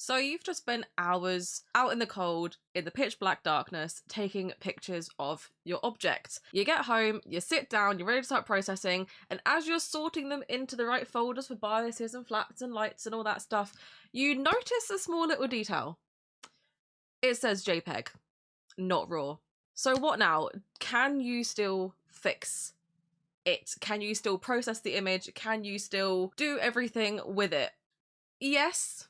So you've just spent hours out in the cold, in the pitch black darkness, taking pictures of your objects. You get home, you sit down, you're ready to start processing, and as you're sorting them into the right folders for biases and flats and lights and all that stuff, you notice a small little detail. It says JPEG, not RAW. So what now? Can you still fix it? Can you still process the image? Can you still do everything with it? Yes,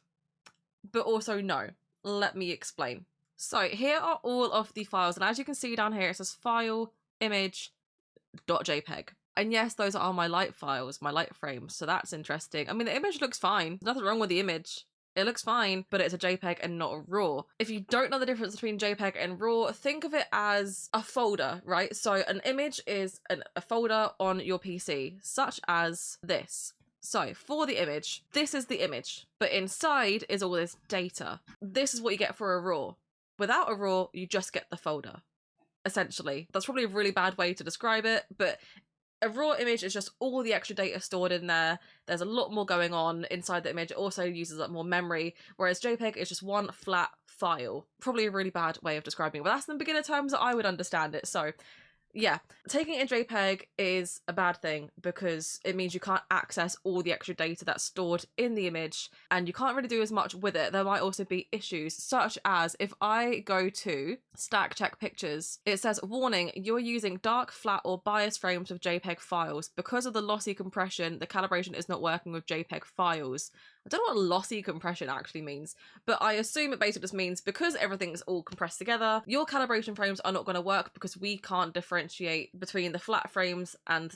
but also no. Let me explain. So here are all of the files, and as you can see down here, it says file image.jpg. And yes, those are my light files, my light frames, so that's interesting. I mean, the image looks fine. There's nothing wrong with the image. It looks fine, but it's a JPEG and not a RAW. If you don't know the difference between JPEG and RAW, think of it as a folder, right? So an image is a folder on your PC, such as this. So for the image, this is the image, but inside is all this data. This is what you get for a RAW. Without a RAW, you just get the folder, essentially. That's probably a really bad way to describe it, but a raw image is just all the extra data stored in there. There's a lot more going on inside the image. It also uses up more memory, whereas JPEG is just one flat file. Probably a really bad way of describing it, but that's in the beginner terms that I would understand it. So yeah, taking it in JPEG is a bad thing because it means you can't access all the extra data that's stored in the image and you can't really do as much with it. There might also be issues such as if I go to stack check pictures, it says warning, you're using dark, flat or bias frames of JPEG files. Because of the lossy compression, the calibration is not working with JPEG files. I don't know what lossy compression actually means, but I assume it basically just means because everything's all compressed together, your calibration frames are not going to work because we can't differentiate between the flat frames and,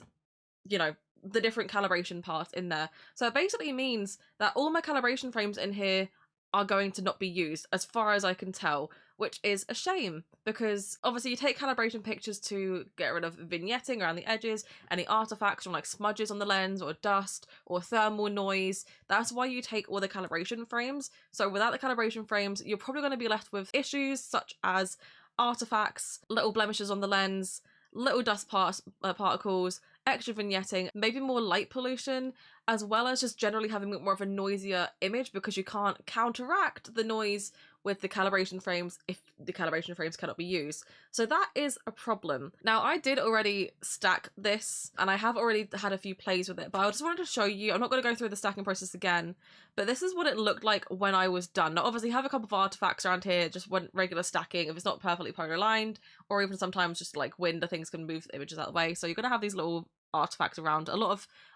you know, the different calibration parts in there. So it basically means that all my calibration frames in here are going to not be used as far as I can tell, which is a shame because obviously you take calibration pictures to get rid of vignetting around the edges, any artifacts from like smudges on the lens or dust or thermal noise. That's why you take all the calibration frames. So without the calibration frames, you're probably going to be left with issues such as artifacts, little blemishes on the lens, little dust particles, extra vignetting, maybe more light pollution, as well as just generally having more of a noisier image because you can't counteract the noise with the calibration frames if the calibration frames cannot be used. So that is a problem. Now, I did already stack this and I have already had a few plays with it, but I just wanted to show you, I'm not going to go through the stacking process again, but this is what it looked like when I was done. Now, obviously, I have a couple of artifacts around here, just when regular stacking, if it's not perfectly polar aligned, or even sometimes just like wind or things can move the images out of the way. So you're going to have these little artifacts around a lot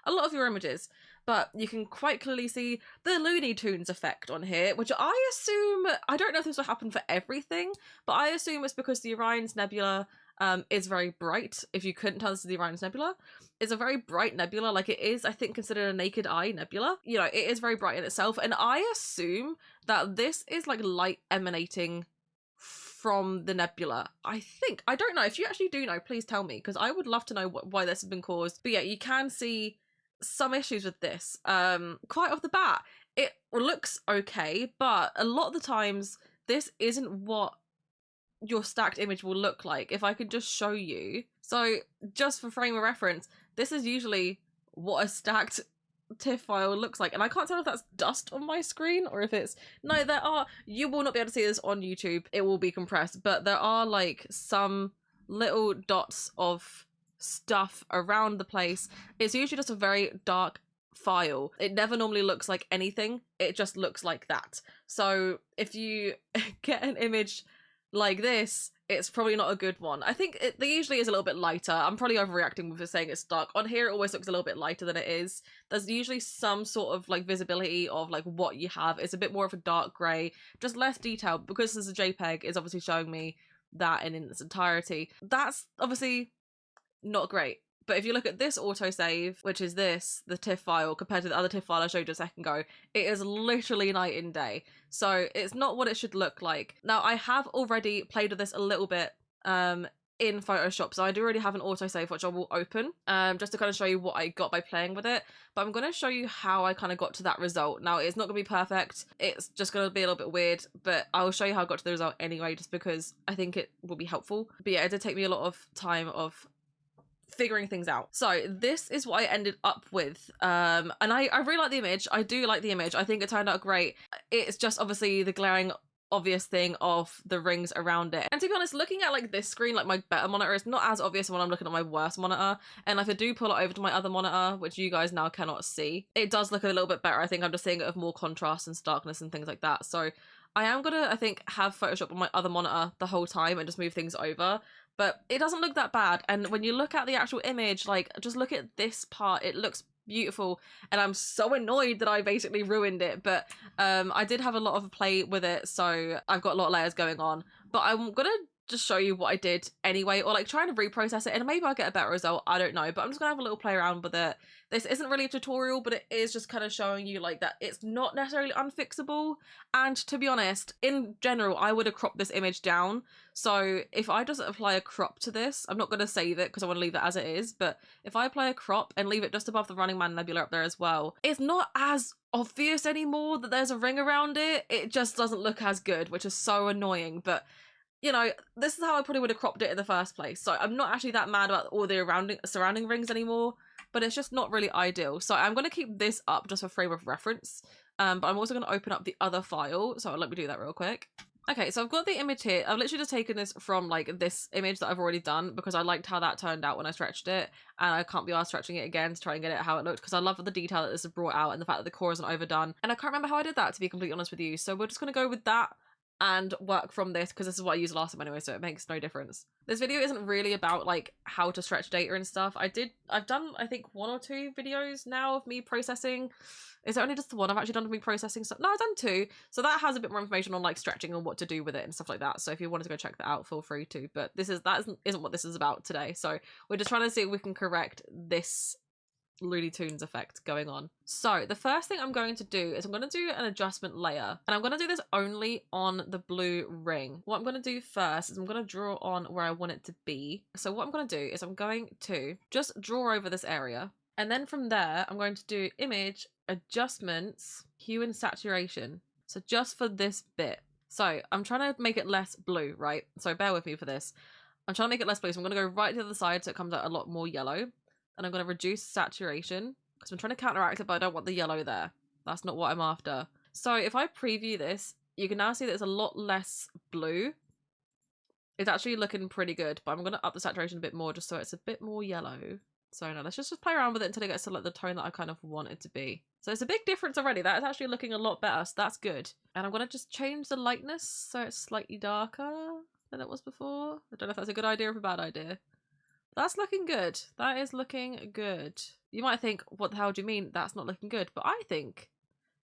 of your images, but you can quite clearly see the Looney Tunes effect on here, which I assume, I don't know if this will happen for everything, but I assume it's because the Orion's Nebula is very bright. If you couldn't tell, this is the Orion's Nebula. It's a very bright nebula, like it is, I think, considered a naked eye nebula. You know, it is very bright in itself, and I assume that this is like light emanating from the nebula. I think, I don't know, if you actually do know, please tell me, because I would love to know why this has been caused. But yeah, you can see some issues with this. Quite off the bat, it looks okay, but a lot of the times this isn't what your stacked image will look like. If I could just show you, so just for frame of reference, this is usually what a stacked TIFF file looks like, and I can't tell if that's dust on my screen or if it's, no, there are, you will not be able to see this on YouTube, it will be compressed, but there are like some little dots of stuff around the place. It's usually just a very dark file. It never normally looks like anything, it just looks like that. So if you get an image like this, it's probably not a good one. I think it usually is a little bit lighter. I'm probably overreacting with saying it's dark. On here, it always looks a little bit lighter than it is. There's usually some sort of like visibility of like what you have. It's a bit more of a dark grey, just less detailed, because this is a JPEG, is obviously showing me that in its entirety. That's obviously not great. But if you look at this autosave, which is this, the TIFF file, compared to the other TIFF file I showed you a second ago, it is literally night and day. So it's not what it should look like. Now, I have already played with this a little bit in Photoshop, so I do already have an autosave, which I will open, just to kind of show you what I got by playing with it. But I'm going to show you how I kind of got to that result. Now, it's not going to be perfect. It's just going to be a little bit weird, but I will show you how I got to the result anyway, just because I think it will be helpful. But yeah, it did take me a lot of time of figuring things out. So this is what I ended up with. And I really like the image. I do like the image. I think it turned out great. It's just obviously the glaring obvious thing of the rings around it. And to be honest, looking at like this screen, like my better monitor, is not as obvious when I'm looking at my worst monitor. And if I do pull it over to my other monitor, which you guys now cannot see, it does look a little bit better. I think I'm just seeing it of more contrast and starkness and things like that. So I am gonna, I think, have Photoshop on my other monitor the whole time and just move things over. But it doesn't look that bad. And when you look at the actual image, like just look at this part, it looks beautiful, and I'm so annoyed that I basically ruined it. But I did have a lot of play with it, so I've got a lot of layers going on. But I'm gonna just show you what I did anyway, or like trying to reprocess it, and maybe I'll get a better result, I don't know. But I'm just gonna have a little play around with it. This isn't really a tutorial, but it is just kind of showing you like that it's not necessarily unfixable. And to be honest, in general, I would have cropped this image down. So if I just apply a crop to this, I'm not going to save it because I want to leave it as it is, but if I apply a crop and leave it just above the Running Man Nebula up there as well, it's not as obvious anymore that there's a ring around it. It just doesn't look as good, which is so annoying. But you know, this is how I probably would have cropped it in the first place. So I'm not actually that mad about all the surrounding rings anymore, but it's just not really ideal. So I'm going to keep this up just for frame of reference. But I'm also going to open up the other file. So let me do that real quick. Okay, so I've got the image here. I've literally just taken this from like this image that I've already done because I liked how that turned out when I stretched it, and I can't be arsed stretching it again to try and get it how it looked because I love the detail that this has brought out and the fact that the core isn't overdone. And I can't remember how I did that, to be completely honest with you. So we're just going to go with that and work from this because this is what I used last time anyway, so it makes no difference. This video isn't really about like how to stretch data and stuff. I've done I think 1 or 2 videos now of me processing. Is it only just the one I've actually done of me processing stuff? No, I've done 2. So that has a bit more information on like stretching and what to do with it and stuff like that. So if you wanted to go check that out, feel free to. But that isn't what this is about today. So we're just trying to see if we can correct this Looney Tunes effect going on. So the first thing I'm going to do is I'm going to do an adjustment layer, and I'm going to do this only on the blue ring. What I'm going to do first is I'm going to draw on where I want it to be. So what I'm going to do is I'm going to just draw over this area, and then from there I'm going to do image, adjustments, hue and saturation. So just for this bit. So I'm trying to make it less blue, right? So bear with me for this. I'm trying to make it less blue, so I'm going to go right to the other side so it comes out a lot more yellow. And I'm going to reduce saturation because I'm trying to counteract it, but I don't want the yellow there. That's not what I'm after. So if I preview this, you can now see that it's a lot less blue. It's actually looking pretty good, but I'm going to up the saturation a bit more just so it's a bit more yellow. So no, let's just play around with it until it gets to like the tone that I kind of want it to be. So it's a big difference already. That is actually looking a lot better, so that's good. And I'm going to just change the lightness so it's slightly darker than it was before. I don't know if that's a good idea or a bad idea. That's looking good. That is looking good. You might think, what the hell do you mean that's not looking good? But I think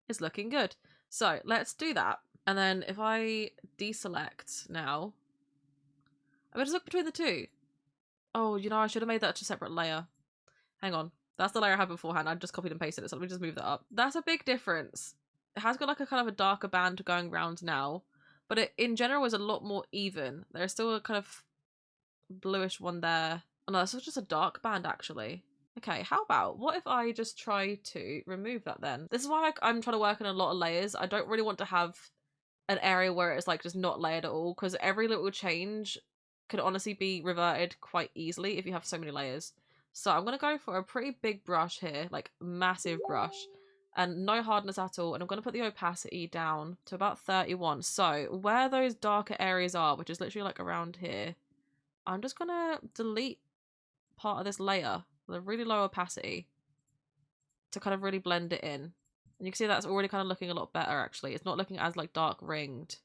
it's looking good. So let's do that. And then if I deselect now, I'm going to look between the two. Oh, you know, I should have made that a separate layer. Hang on. That's the layer I had beforehand. I just copied and pasted it. So let me just move that up. That's a big difference. It has got like a kind of a darker band going around now, but it in general is a lot more even. There's still a kind of bluish one there. Oh, no, this was just a dark band actually. Okay, how about, what if I just try to remove that then? This is why I'm trying to work on a lot of layers. I don't really want to have an area where it's like just not layered at all, because every little change could honestly be reverted quite easily if you have so many layers. So I'm going to go for a pretty big brush here, like massive brush, and no hardness at all. And I'm going to put the opacity down to about 31. So where those darker areas are, which is literally like around here, I'm just going to delete part of this layer with a really low opacity to kind of really blend it in. And you can see that's already kind of looking a lot better actually. It's not looking as like dark ringed.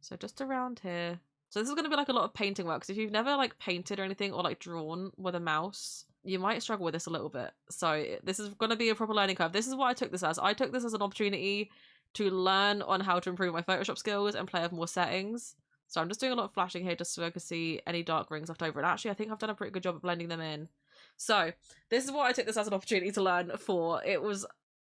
So just around here. So this is going to be like a lot of painting work. So if you've never like painted or anything or like drawn with a mouse, you might struggle with this a little bit. So this is going to be a proper learning curve. This is what I took this as. I took this as an opportunity to learn on how to improve my Photoshop skills and play with more settings. So I'm just doing a lot of flashing here just so I can see any dark rings left over. And actually, I think I've done a pretty good job of blending them in. So this is what I took this as an opportunity to learn for. It was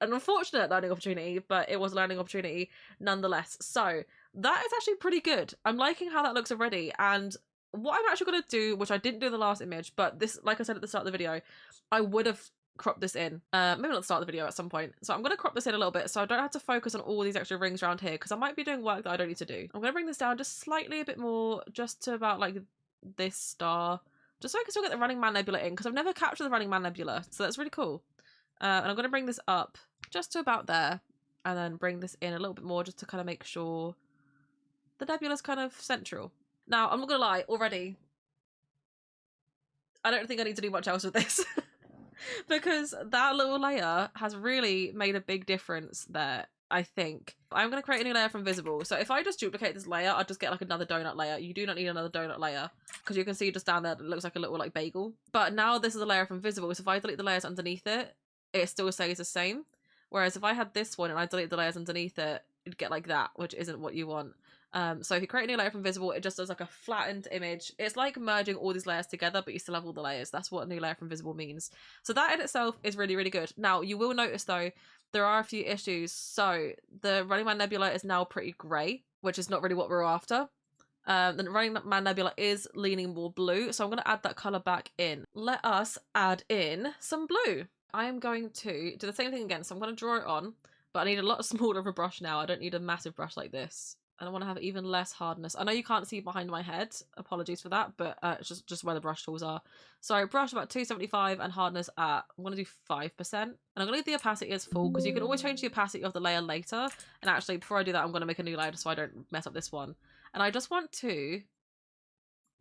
an unfortunate learning opportunity, but it was a learning opportunity nonetheless. So that is actually pretty good. I'm liking how that looks already. And what I'm actually going to do, which I didn't do in the last image, but this, like I said at the start of the video, I would have crop this in, maybe not at the start of the video, at some point. So I'm going to crop this in a little bit so I don't have to focus on all these extra rings around here, because I might be doing work that I don't need to do. I'm going to bring this down just slightly a bit more, just to about like this star. just so I can still get the Running Man Nebula in, because I've never captured the Running Man Nebula, so that's really cool. And I'm going to bring this up just to about there, and then bring this in a little bit more just to kind of make sure the nebula's kind of central. Now, I'm not going to lie, already, I don't think I need to do much else with this. Because that little layer has really made a big difference there, I think. I'm going to create a new layer from visible. So if I just duplicate this layer, I'll just get like another donut layer. You do not need another donut layer, because you can see just down there it looks like a little like bagel. But now this is a layer from visible, so if I delete the layers underneath it, it still stays the same. Whereas if I had this one and I delete the layers underneath it, you'd get like that, which isn't what you want. So if you create a new layer from visible, it just does like a flattened image. It's like merging all these layers together, but you still have all the layers. That's what a new layer from visible means. So that in itself is really, really good. Now, you will notice though, there are a few issues. So the Running Man Nebula is now pretty grey, which is not really what we're after. The Running Man Nebula is leaning more blue, so I'm going to add that colour back in. Let us add in some blue. I am going to do the same thing again, so I'm going to draw it on, but I need a lot smaller of a brush now. I don't need a massive brush like this. And I want to have even less hardness. I know you can't see behind my head, apologies for that, but it's just where the brush tools are. So brush about 275 and hardness at, I'm going to do 5%. And I'm going to leave the opacity as full, because you can always change the opacity of the layer later. And actually, before I do that, I'm going to make a new layer so I don't mess up this one. And I just want to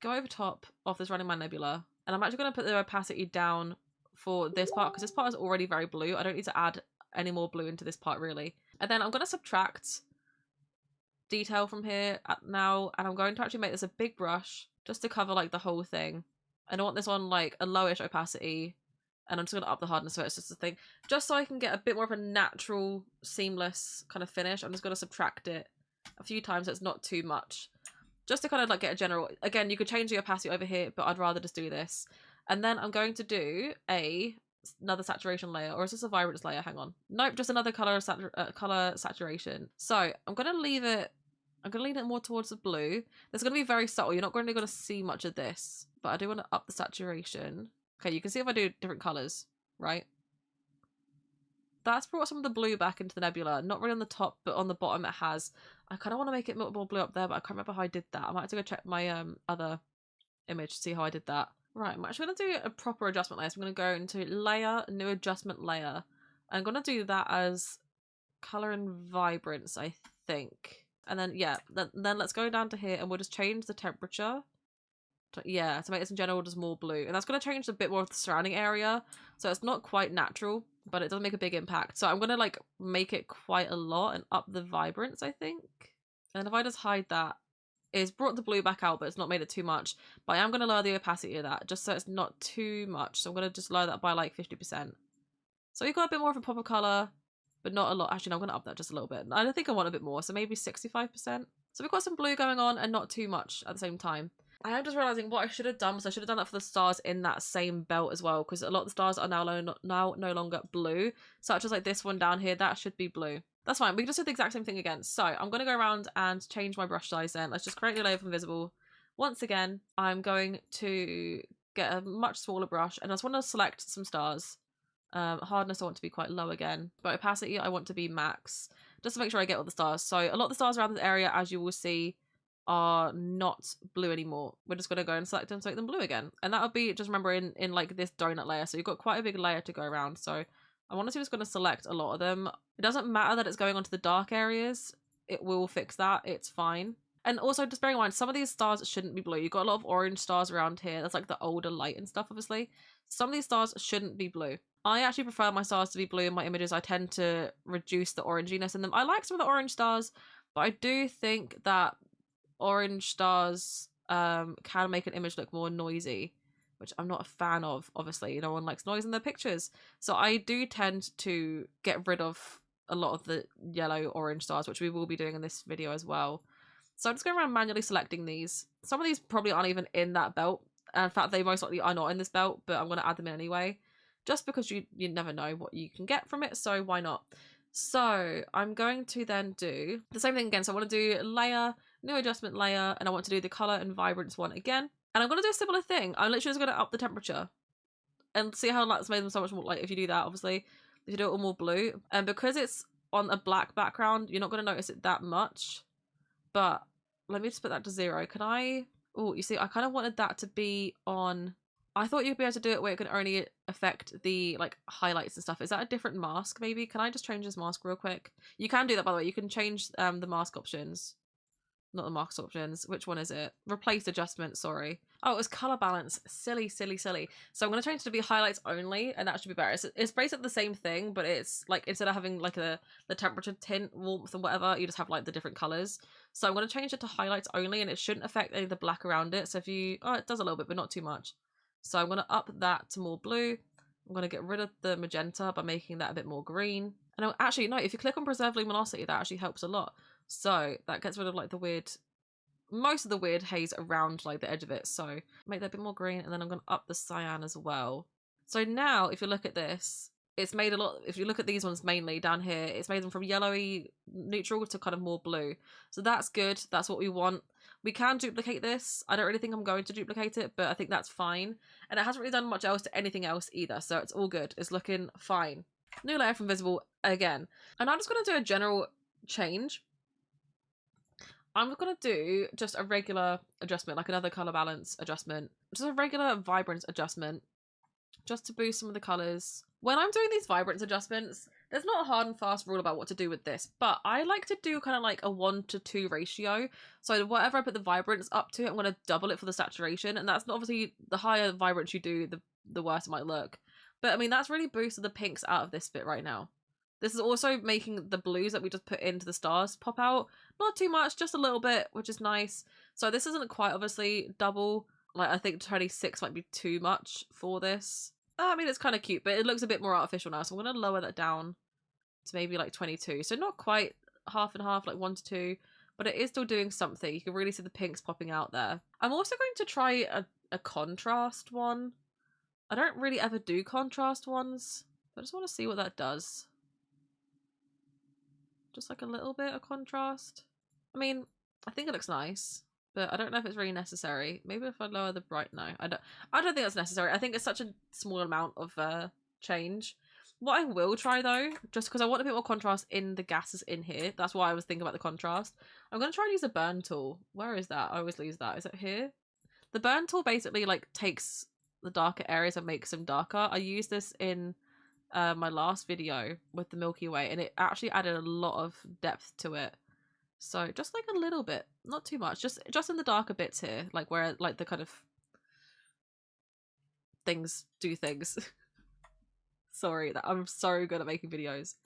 go over top of this Running Man Nebula. And I'm actually going to put the opacity down for this part, because this part is already very blue. I don't need to add any more blue into this part, really. And then I'm going to subtract detail from here now, and I'm going to actually make this a big brush just to cover like the whole thing. And I want this on like a lowish opacity, and I'm just going to up the hardness so it's just a thing, just so I can get a bit more of a natural, seamless kind of finish. I'm just going to subtract it a few times so it's not too much, just to kind of like get a general, again, you could change the opacity over here, but I'd rather just do this. And then I'm going to do another saturation layer, or is this a vibrance layer? Hang on. Nope, just another color saturation. So I'm going to leave it, I'm going to lean it more towards the blue. It's going to be very subtle. You're not going to see much of this, but I do want to up the saturation. Okay, you can see if I do different colors, right? That's brought some of the blue back into the nebula. Not really on the top, but on the bottom it has. I kind of want to make it more blue up there, but I can't remember how I did that. I might have to go check my other image to see how I did that. Right, I'm actually going to do a proper adjustment layer. So I'm going to go into layer, new adjustment layer. I'm going to do that as color and vibrance, I think. And then, yeah, then let's go down to here and we'll just change the temperature. To make this in general just more blue. And that's going to change a bit more of the surrounding area. So it's not quite natural, but it does make a big impact. So I'm going to like make it quite a lot and up the vibrance, I think. And if I just hide that, it's brought the blue back out, but it's not made it too much. But I am going to lower the opacity of that just so it's not too much. So I'm going to just lower that by like 50%. So you've got a bit more of a pop of colour, but not a lot. Actually, no, I'm going to up that just a little bit. I don't think I want a bit more, so maybe 65%. So we've got some blue going on and not too much at the same time. I am just realising what I should have done was I should have done that for the stars in that same belt as well, because a lot of the stars are now no longer blue, such as like this one down here. That should be blue. That's fine. We just did the exact same thing again. So I'm going to go around and change my brush size then. Let's just create a layer from visible. Once again, I'm going to get a much smaller brush and I just want to select some stars. Hardness I want to be quite low again, but opacity I want to be max, just to make sure I get all the stars. So a lot of the stars around this area, as you will see, are not blue anymore. We're just going to go and select them, so make them blue again. And that'll be, just remember, in like this donut layer. So you've got quite a big layer to go around. So I'm honestly just going to select a lot of them. It doesn't matter that it's going onto the dark areas. It will fix that. It's fine. And also, just bearing in mind, some of these stars shouldn't be blue. You've got a lot of orange stars around here. That's like the older light and stuff, obviously. Some of these stars shouldn't be blue. I actually prefer my stars to be blue in my images. I tend to reduce the oranginess in them. I like some of the orange stars, but I do think that orange stars can make an image look more noisy, which I'm not a fan of. Obviously, no one likes noise in their pictures. So I do tend to get rid of a lot of the yellow orange stars, which we will be doing in this video as well. So I'm just going around manually selecting these. Some of these probably aren't even in that belt. In fact, they most likely are not in this belt, but I'm going to add them in anyway, just because you never know what you can get from it, so why not? So I'm going to then do the same thing again. So I want to do layer, new adjustment layer, and I want to do the color and vibrance one again. And I'm going to do a similar thing. I'm literally just going to up the temperature and see how that's made them so much more, like if you do that, obviously, if you do it all more blue. And because it's on a black background, you're not going to notice it that much. But let me just put that to 0. Can I... Oh, you see, I kind of wanted that to be on I thought you'd be able to do it where it can only affect the like highlights and stuff. Is that a different mask maybe? Can I just change this mask real quick? You can do that, by the way. You can change the mask options. Not the mask options. Which one is it? Replace adjustment, sorry. Oh, it was color balance. Silly, silly, silly. So I'm going to change it to be highlights only, and that should be better. It's basically the same thing, but it's like instead of having like the temperature, tint, warmth, and whatever, you just have like the different colors. So I'm going to change it to highlights only, and it shouldn't affect any of the black around it. So if you... Oh, it does a little bit, but not too much. So I'm going to up that to more blue. I'm going to get rid of the magenta by making that a bit more green. And actually, no, if you click on preserve luminosity, that actually helps a lot. So that gets rid of like the weird, most of the weird haze around like the edge of it. So make that a bit more green, and then I'm going to up the cyan as well. So now if you look at this, it's made a lot, if you look at these ones mainly down here, it's made them from yellowy neutral to kind of more blue. So that's good. That's what we want. We can duplicate this. I don't really think I'm going to duplicate it, but I think that's fine. And it hasn't really done much else to anything else either. So it's all good. It's looking fine. New layer from visible again. And I'm just going to do a general change. I'm going to do just a regular adjustment, like another color balance adjustment. Just a regular vibrance adjustment, just to boost some of the colors. When I'm doing these vibrance adjustments, there's not a hard and fast rule about what to do with this, but I like to do kind of like a 1:2 ratio. So whatever I put the vibrance up to, I'm going to double it for the saturation. And that's not obviously, the higher vibrance you do, the worse it might look. But I mean, that's really boosted the pinks out of this bit right now. This is also making the blues that we just put into the stars pop out. Not too much, just a little bit, which is nice. So this isn't quite obviously double. Like, I think 26 might be too much for this. I mean, it's kind of cute, but it looks a bit more artificial now. So I'm going to lower that down to maybe like 22. So not quite half and half, like 1:2, but it is still doing something. You can really see the pinks popping out there. I'm also going to try a contrast one. I don't really ever do contrast ones, but I just want to see what that does. Just like a little bit of contrast. I mean, I think it looks nice, but I don't know if it's really necessary. Maybe if I lower the bright, no, I don't think that's necessary. I think it's such a small amount of change. What I will try though, just because I want a bit more contrast in the gases in here, that's why I was thinking about the contrast. I'm going to try and use the burn tool. Where is that? I always lose that. Is it here? The burn tool basically like takes the darker areas and makes them darker. I used this in my last video with the Milky Way, and it actually added a lot of depth to it. So just like a little bit, not too much, just in the darker bits here, like where like the kind of things do things. Sorry, that I'm so good at making videos,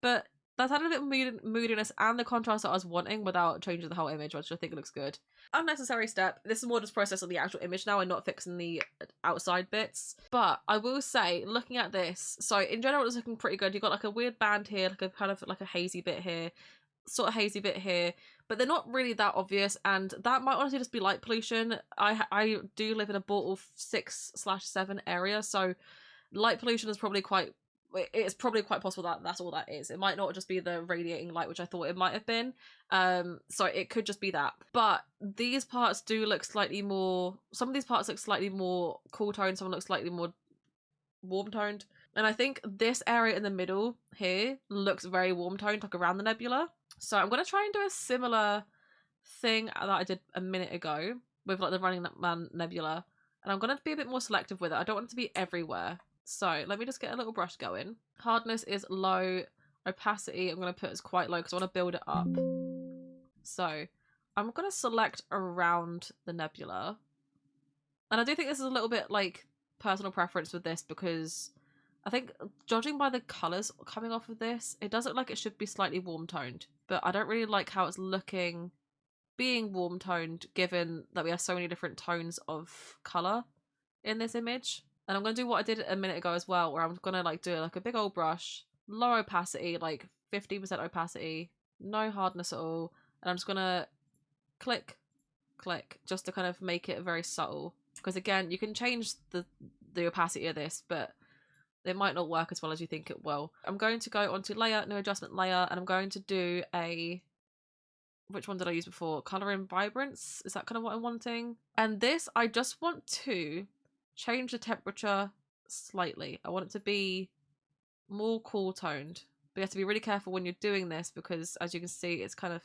but that's added a bit of moodiness and the contrast that I was wanting without changing the whole image, which I think looks good. Unnecessary step. This is more just processing the actual image now and not fixing the outside bits. But I will say, looking at this, so in general it's looking pretty good. You've got like a weird band here, like a kind of like a hazy bit here, sort of hazy bit here, but they're not really that obvious, and that might honestly just be light pollution. I do live in a Bortle 6/7 area, so light pollution is probably quite... It's probably quite possible that that's all that is. It might not just be the radiating light, which I thought it might have been. So it could just be that. But these parts do look slightly more... Some of these parts look slightly more cool toned, some look slightly more warm toned. And I think this area in the middle here looks very warm toned, like around the nebula. So I'm going to try and do a similar thing that I did a minute ago with like the Running Man nebula. And I'm going to be a bit more selective with it. I don't want it to be everywhere. So let me just get a little brush going. Hardness is low. Opacity I'm going to put as quite low because I want to build it up. So I'm going to select around the nebula. And I do think this is a little bit like personal preference with this, because I think judging by the colours coming off of this, it does look like it should be slightly warm toned. But I don't really like how it's looking being warm toned, given that we have so many different tones of colour in this image. And I'm going to do what I did a minute ago as well, where I'm going to like do like a big old brush, low opacity, like 50% opacity, no hardness at all. And I'm just going to click, click, just to kind of make it very subtle. Because again, you can change the opacity of this, but it might not work as well as you think it will. I'm going to go onto layer, new adjustment layer, and I'm going to do a... Which one did I use before? Color in vibrance? Is that kind of what I'm wanting? And this, I just want to change the temperature slightly. I want it to be more cool toned. But you have to be really careful when you're doing this, because as you can see, it's kind of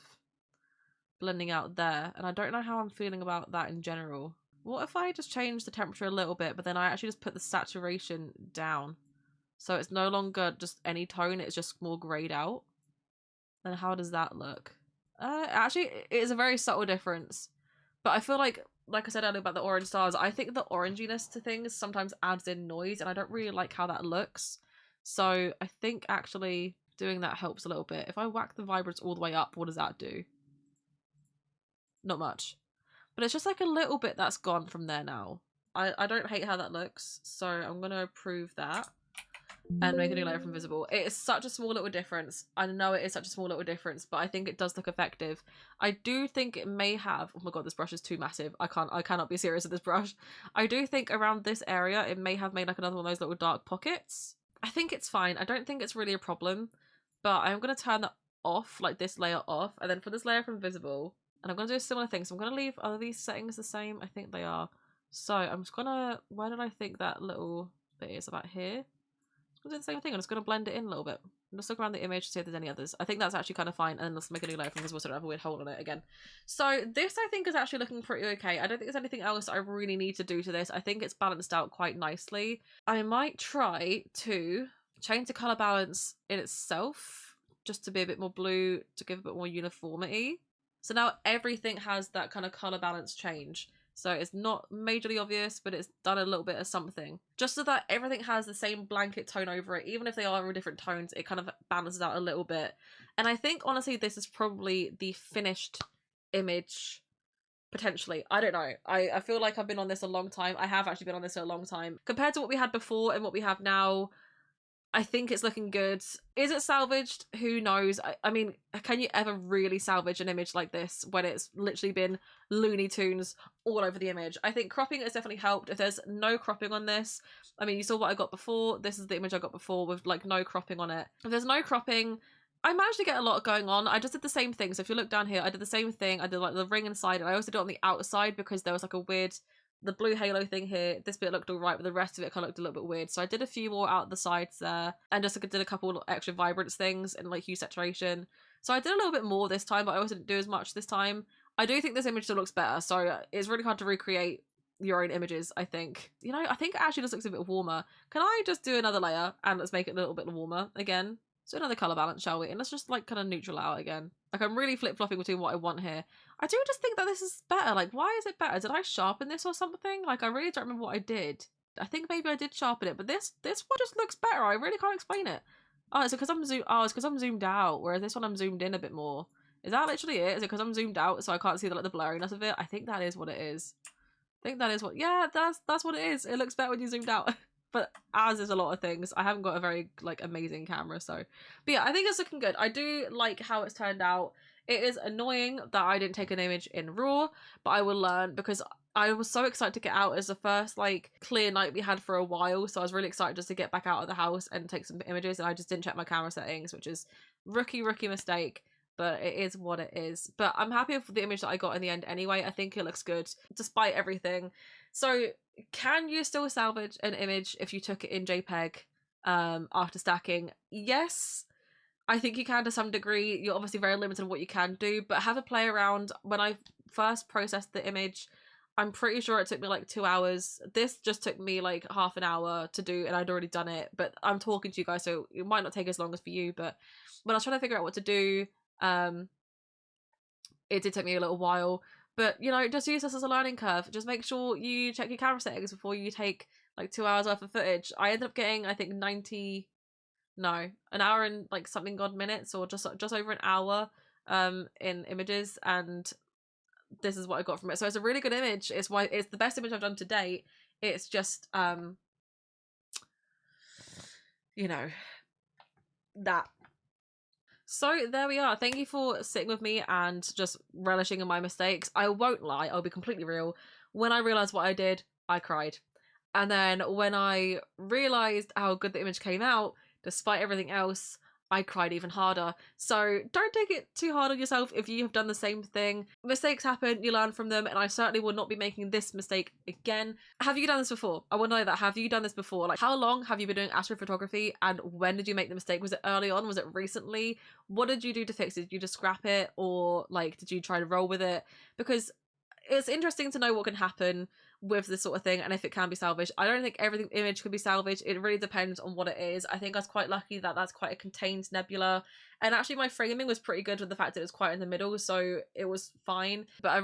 blending out there. And I don't know how I'm feeling about that in general. What if I just change the temperature a little bit, but then I actually just put the saturation down? So it's no longer just any tone, it's just more grayed out. Then how does that look? Actually, it is a very subtle difference. But I feel like I said earlier about the orange stars, I think the oranginess to things sometimes adds in noise, and I don't really like how that looks. So I think actually doing that helps a little bit. If I whack the vibrance all the way up, what does that do? Not much. But it's just like a little bit that's gone from there now. I don't hate how that looks, so I'm going to approve that and make a new layer from visible. It is such a small little difference. I know it is such a small little difference, but I think it does look effective. I do think it may have, oh my god, this brush is too massive. I cannot be serious with this brush. I do think around this area, it may have made like another one of those little dark pockets. I think it's fine. I don't think it's really a problem, but I'm going to turn that off, like this layer off, and then for this layer from visible, and I'm going to do a similar thing. So I'm going to leave, are these settings the same? I think they are. So I'm just going to, where did I think that little bit is? About here? I'm doing the same thing. I'm just going to blend it in a little bit. Let's look around the image to see if there's any others. I think that's actually kind of fine. And then let's make a new layer from visible so I don't have a weird hole on it again. So this I think is actually looking pretty okay. I don't think there's anything else I really need to do to this. I think it's balanced out quite nicely. I might try to change the color balance in itself just to be a bit more blue, to give a bit more uniformity. So now everything has that kind of color balance change. So it's not majorly obvious, but it's done a little bit of something. Just so that everything has the same blanket tone over it, even if they are different tones, it kind of balances out a little bit. And I think, honestly, this is probably the finished image, potentially. I don't know. I feel like I've been on this a long time. I have actually been on this a long time. Compared to what we had before and what we have now, I think it's looking good. Is it salvaged? Who knows? I mean, can you ever really salvage an image like this when it's literally been Looney Tunes all over the image? I think cropping has definitely helped. If there's no cropping on this, I mean, you saw what I got before. This is the image I got before with like no cropping on it. If there's no cropping, I managed to get a lot going on. I just did the same thing. So if you look down here, I did the same thing. I did like the ring inside, and I also did it on the outside because there was like a weird, the blue halo thing here, this bit looked all right, but the rest of it kind of looked a little bit weird. So I did a few more out the sides there, and just did a couple extra vibrance things and like hue saturation. So I did a little bit more this time, but I also didn't do as much this time. I do think this image still looks better, so it's really hard to recreate your own images, I think. You know, I think it actually just looks a bit warmer. Can I just do another layer and let's make it a little bit warmer again? So another colour balance, shall we? And let's just like kind of neutral out again. Like I'm really flip-flopping between what I want here. I do just think that this is better. Like, why is it better? Did I sharpen this or something? Like, I really don't remember what I did. I think maybe I did sharpen it, but this one just looks better. I really can't explain it. Oh, it's because I'm zoomed out, whereas this one I'm zoomed in a bit more. Is that literally it? Is it because I'm zoomed out so I can't see the blurriness of it? I think that is what it is. I think that is what, yeah, that's what it is. It looks better when you zoomed out. But as is a lot of things, I haven't got a very like amazing camera, so but yeah, I think it's looking good. I do like how it's turned out. It is annoying that I didn't take an image in RAW, but I will learn because I was so excited to get out. As the first like clear night we had for a while, so I was really excited just to get back out of the house and take some images, and I just didn't check my camera settings, which is rookie mistake, but it is what it is. But I'm happy with the image that I got in the end anyway. I think it looks good despite everything. So can you still salvage an image if you took it in JPEG after stacking? Yes, I think you can to some degree. You're obviously very limited in what you can do, but have a play around. When I first processed the image, I'm pretty sure it took me like 2 hours. This just took me like half an hour to do, and I'd already done it. But I'm talking to you guys, so it might not take as long as for you. But when I was trying to figure out what to do, it did take me a little while. But, you know, just use this as a learning curve. Just make sure you check your camera settings before you take like 2 hours worth of footage. I ended up getting, I think, an hour and like something odd minutes, or just over an hour in images, and this is what I got from it. So it's a really good image. It's the best image I've done to date. It's just you know, that. So there we are. Thank you for sitting with me and just relishing in my mistakes. I won't lie, I'll be completely real. When I realised what I did, I cried. And then when I realised how good the image came out, despite everything else, I cried even harder. So don't take it too hard on yourself if you have done the same thing. Mistakes happen, you learn from them, and I certainly will not be making this mistake again. Have you done this before? I want to know that. Have you done this before? Like, how long have you been doing astrophotography, and when did you make the mistake? Was it early on? Was it recently? What did you do to fix it? Did you just scrap it, or like did you try to roll with it? Because it's interesting to know what can happen with this sort of thing and if it can be salvaged. I don't think every image could be salvaged. It really depends on what it is. I think I was quite lucky that that's quite a contained nebula, and actually my framing was pretty good with the fact that it was quite in the middle, so it was fine. But I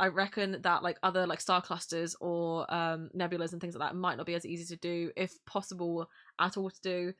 reckon that like other like star clusters or nebulas and things like that might not be as easy to do, if possible at all to do.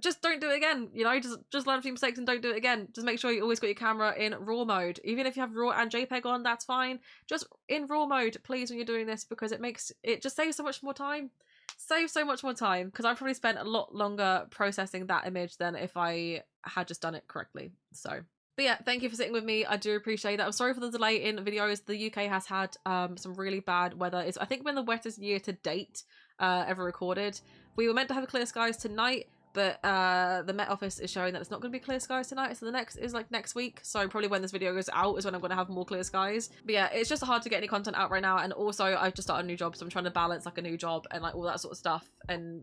Just don't do it again, you know, just learn from your mistakes and don't do it again. Just make sure you always got your camera in RAW mode. Even if you have RAW and JPEG on, that's fine. Just in RAW mode, please, when you're doing this, because it just saves so much more time. Saves so much more time, because I've probably spent a lot longer processing that image than if I had just done it correctly. So, but yeah, thank you for sitting with me. I do appreciate that. I'm sorry for the delay in videos. The UK has had some really bad weather. It's, I think, been the wettest year to date ever recorded. We were meant to have clear skies tonight, but the Met Office is showing that it's not going to be clear skies tonight, so the next is like next week. So probably when this video goes out is when I'm going to have more clear skies. But yeah, it's just hard to get any content out right now, and also I've just started a new job, so I'm trying to balance like a new job and like all that sort of stuff and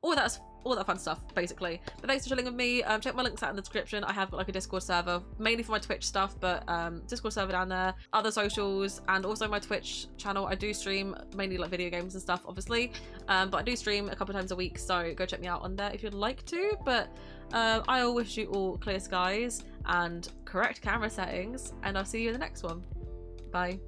all that fun stuff, basically. But thanks for chilling with me. Check my links out in the description. I have got like a Discord server, mainly for my Twitch stuff, but Discord server down there, other socials, and also my Twitch channel. I do stream mainly like video games and stuff, obviously, but I do stream a couple of times a week, so go check me out on there if you'd like to. But I will wish you all clear skies and correct camera settings, and I'll see you in the next one. Bye.